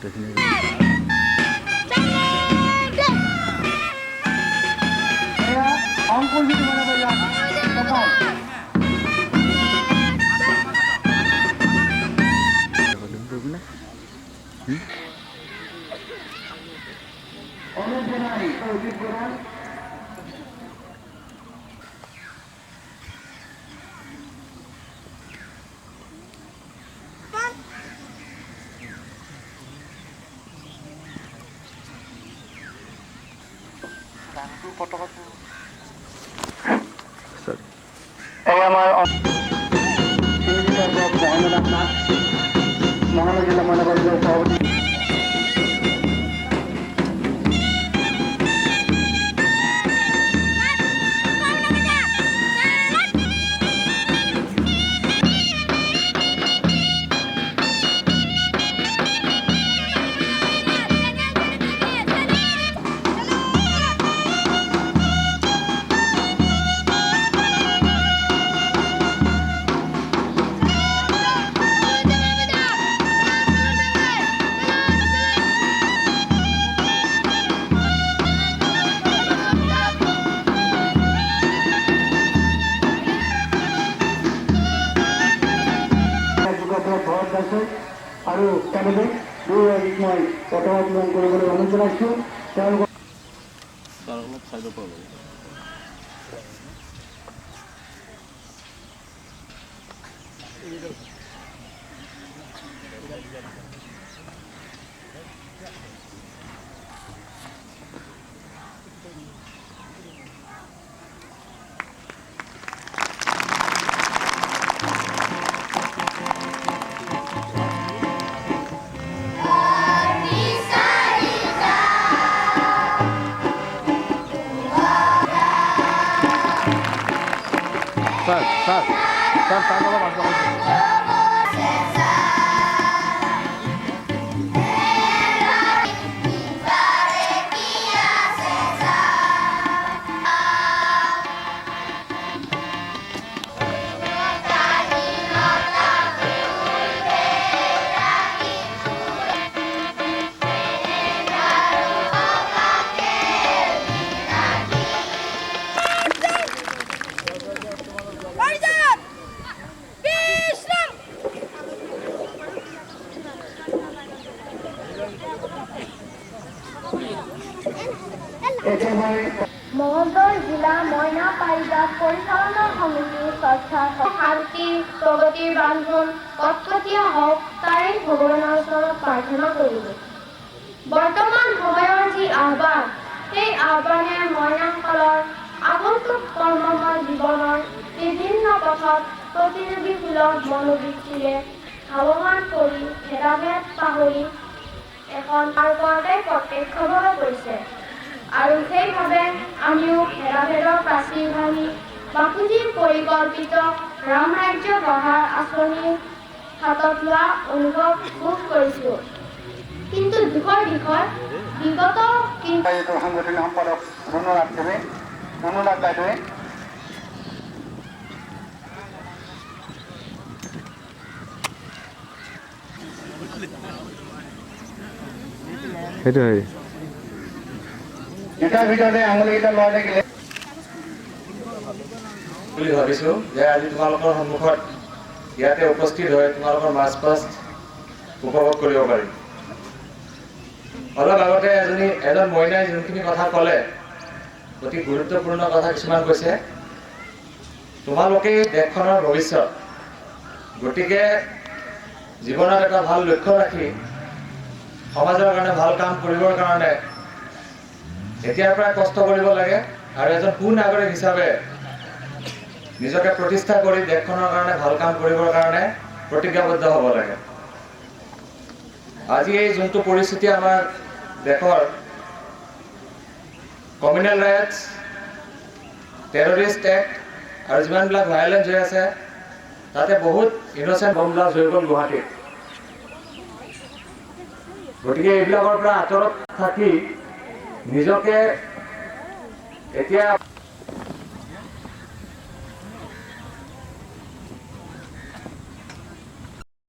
অঙ্কুৰ যদি মনে কৰলাম আমাৰ মহানগৰ জেলা মনে কৰি সভাপতি আৰু তেওঁলোকে মই পতাকা কৰিবলৈ অনুৰোধ জনাইছোঁ। তেওঁলোকক মঙ্গলদৈ জিলা মইনা পাৰিজাত পৰিচালনা সমিতিৰ স্বাস্থ্য শান্তি প্ৰগতিৰ বান্ধোন কটকটীয়া হওক তাৰে ভগৱানৰ ওচৰত প্ৰাৰ্থনা কৰিলোঁ। বৰ্তমান সময়ৰ যি আহ্বান, সেই আহ্বানে মইনাসকলৰ আগন্তুক কৰ্মময় জীৱনৰ বিভিন্ন পথত প্ৰতিযোগীমূলক মনোবৃত্তিৰে ধাৱমান কৰি ভেদাভেদ পাহৰি এখন মাৰ্গতে প্ৰত্যক্ষভাৱে কৰিছে। আৰু সেইবাবে আমিও ভেদাভেদৰ প্ৰাচীৰ ভাঙি বাপুজীৰ পৰিকল্পিত ৰাম ৰাজ্য গঢ়াৰ আঁচনি হাতত লোৱা অনুভৱ ভোগ কৰিছোঁ। কিন্তু দুখৰ বিষয় বিগত সাংগঠনিক সম্পাদক অনুৰাগ বাইদেৱে সেইটো এটাৰ ভিতৰতে আঙুলিকেইটা লোৱা থাকিলে বুলি ভাবিছোঁ যে আজি তোমালোকৰ সন্মুখত ইয়াতে উপস্থিত হৈ তোমালোকৰ মাছ উপভোগ কৰিব পাৰিম। অলপ আগতে এজন মইনাই যোনখিনি কথা ক'লে, অতি গুৰুত্বপূৰ্ণ কথা কিছুমান কৈছে। তোমালোকেই দেশখনৰ ভৱিষ্যত, গতিকে জীৱনত এটা ভাল লক্ষ্য ৰাখি সমাজৰ কাৰণে ভাল কাম কৰিবৰ কাৰণে এতিয়াৰ পৰাই কষ্ট কৰিব লাগে আৰু এজন সুনাগৰিক হিচাপে নিজকে প্ৰতিষ্ঠা কৰি দেশখনৰ কাৰণে ভাল কাম কৰিবৰ কাৰণে প্ৰতিজ্ঞাবদ্ধ হ'ব লাগে। আজি এই যোনটো পৰিস্থিতি আমাৰ দেশৰ কমিউনেল ৰাইটছ, টেৰৰিষ্ট এক্ট আৰু যিমানবিলাক ভায়োলেন্স হৈ আছে, তাতে বহুত ইন'চেণ্ট বম ব্লাষ্ট হৈ গ'ল গুৱাহাটীত। গতিকে এইবিলাকৰ পৰা আঁতৰত থাকি নিজকে এতিয়া